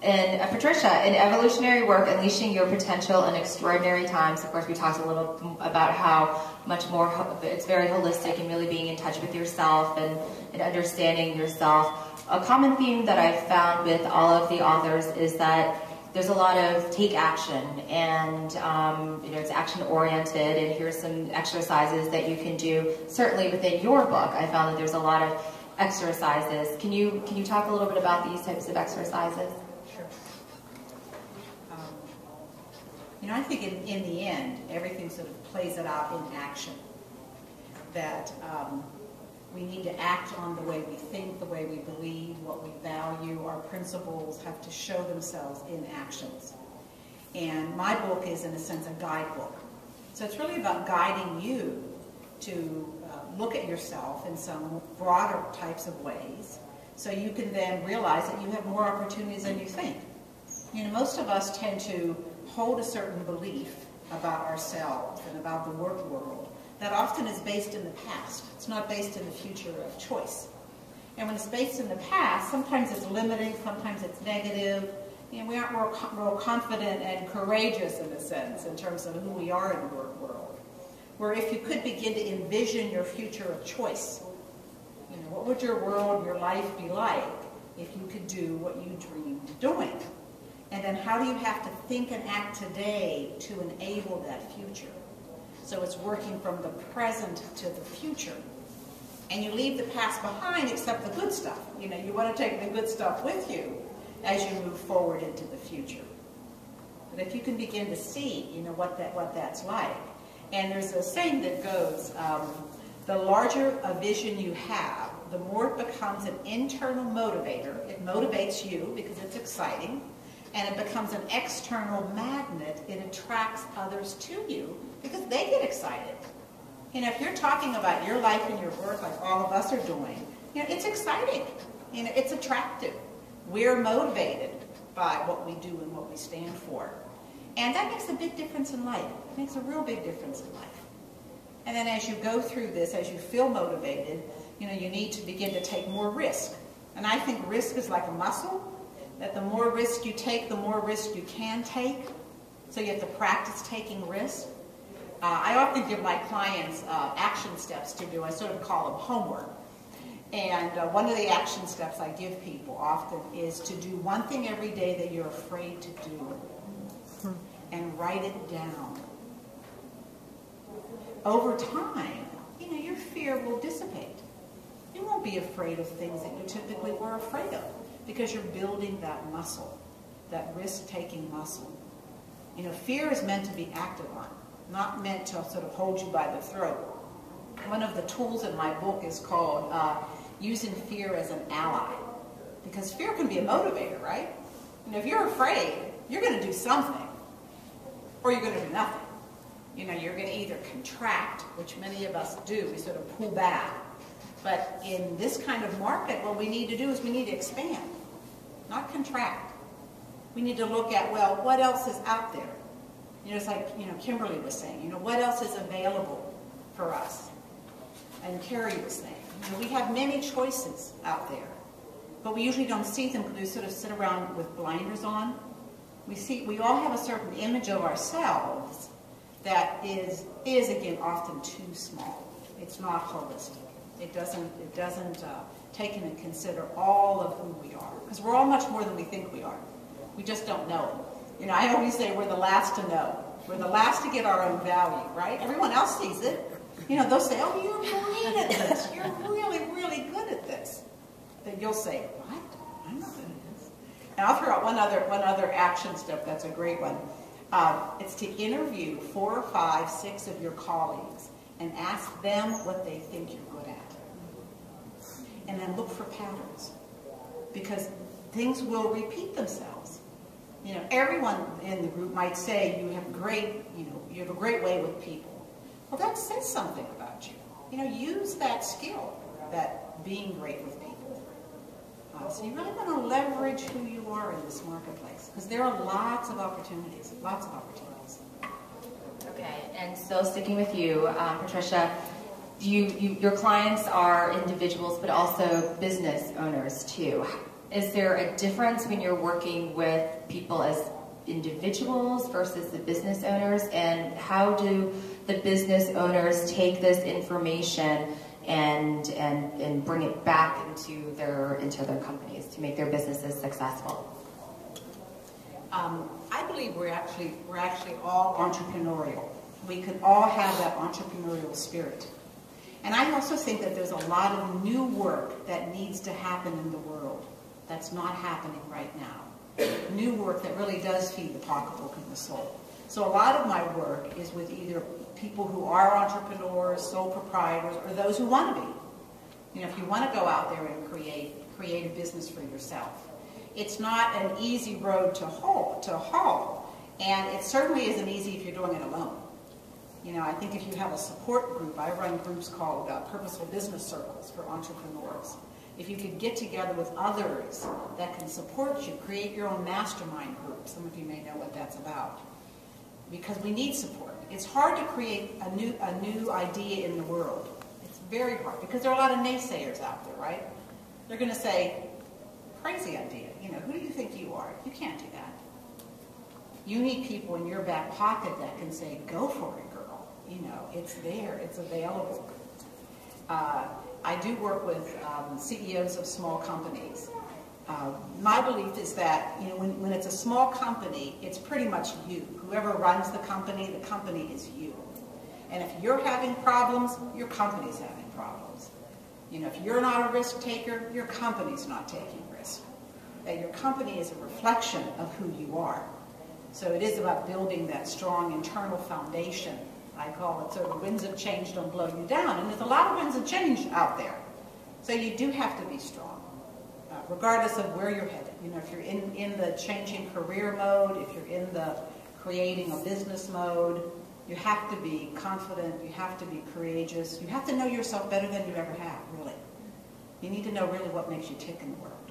And Patricia, in evolutionary work, Unleashing Your Potential in Extraordinary Times, of course, we talked a little about how much more it's very holistic and really being in touch with yourself and understanding yourself. A common theme that I've found with all of the authors is that there's a lot of take action, and it's action oriented, and here's some exercises that you can do. Certainly within your book, I found that there's a lot of exercises. Can you talk a little bit about these types of exercises? Sure. I think in the end, everything sort of plays it out in action. That we need to act on the way we think, the way we believe, what we value. Our principles have to show themselves in actions. And my book is, in a sense, a guidebook. So it's really about guiding you to look at yourself in some broader types of ways, so you can then realize that you have more opportunities than you think. Most of us tend to hold a certain belief about ourselves and about the work world that often is based in the past. It's not based in the future of choice. And when it's based in the past, sometimes it's limiting, sometimes it's negative. We aren't real confident and courageous, in a sense, in terms of who we are in the work world. Where if you could begin to envision your future of choice, what would your world, your life be like if you could do what you dreamed doing? And then how do you have to think and act today to enable that future? So it's working from the present to the future. And you leave the past behind except the good stuff. You want to take the good stuff with you as you move forward into the future. But if you can begin to see, what that's like. And there's a saying that goes, the larger a vision you have, the more it becomes an internal motivator. It motivates you because it's exciting. And it becomes an external magnet. It attracts others to you because they get excited. If you're talking about your life and your work like all of us are doing, it's exciting. It's attractive. We're motivated by what we do and what we stand for. And that makes a big difference in life. It makes a real big difference in life. And then as you go through this, as you feel motivated, you need to begin to take more risk. And I think risk is like a muscle, that the more risk you take, the more risk you can take. So you have to practice taking risk. I often give my clients action steps to do. I sort of call them homework. And one of the action steps I give people often is to do one thing every day that you're afraid to do. And write it down. Over time, your fear will dissipate. You won't be afraid of things that you typically were afraid of because you're building that muscle, that risk-taking muscle. Fear is meant to be acted on, not meant to sort of hold you by the throat. One of the tools in my book is called using fear as an ally, because fear can be a motivator, right? If you're afraid, you're going to do something, or you're going to do nothing. You're going to either contract, which many of us do, we sort of pull back. But in this kind of market, what we need to do is we need to expand, not contract. We need to look at, well, what else is out there? It's like, Kimberly was saying, what else is available for us? And Carrie was saying, we have many choices out there, but we usually don't see them because we sort of sit around with blinders on. We all have a certain image of ourselves that is again often too small. It's not holistic. It doesn't take into consider all of who we are, because we're all much more than we think we are. We just don't know it. I always say we're the last to know. We're the last to get our own value, right? Everyone else sees it. They'll say, "Oh, you're great at this. You're really, really good at this." Then you'll say, "What? I'm not good at this." And I'll throw out one other action step that's a great one. It's to interview 4 or 5, 6 of your colleagues and ask them what they think you're good at. And then look for patterns, because things will repeat themselves. Everyone in the group might say you have you have a great way with people. Well, that says something about you. Use that skill, that being great with people. So you really want to leverage who you are in this marketplace, because there are lots of opportunities, lots of opportunities. Okay, and so sticking with you, Patricia, your clients are individuals, but also business owners too. Is there a difference when you're working with people as individuals versus the business owners? And how do the business owners take this information and bring it back into their companies to make their businesses successful? I believe we're actually all entrepreneurial. We can all have that entrepreneurial spirit. And I also think that there's a lot of new work that needs to happen in the world that's not happening right now. New work that really does feed the pocketbook and the soul. So a lot of my work is with either people who are entrepreneurs, sole proprietors, or those who want to be. You know, if you want to go out there and create a business for yourself. It's not an easy road to haul, and it certainly isn't easy if you're doing it alone. You know, I think if you have a support group, I run groups called Purposeful Business Circles for entrepreneurs. If you could get together with others that can support you, create your own mastermind group. Some of you may know what that's about. Because we need support. It's hard to create a new idea in the world. It's very hard because there are a lot of naysayers out there, right? They're going to say, crazy idea. You know, who do you think you are? You can't do that. You need people in your back pocket that can say, go for it, girl. You know, it's there. It's available. I do work with CEOs of small companies. My belief is that, you know, when it's a small company, it's pretty much you. Whoever runs the company is you. And if you're having problems, your company's having problems. You know, if you're not a risk taker, your company's not taking risk. That your company is a reflection of who you are. So it is about building that strong internal foundation. I call it sort of winds of change don't blow you down. And there's a lot of winds of change out there. So you do have to be strong, regardless of where you're headed. You know, if you're in the changing career mode, if you're in the creating a business mode, you have to be confident, you have to be courageous, you have to know yourself better than you ever have, really. You need to know really what makes you tick in the world.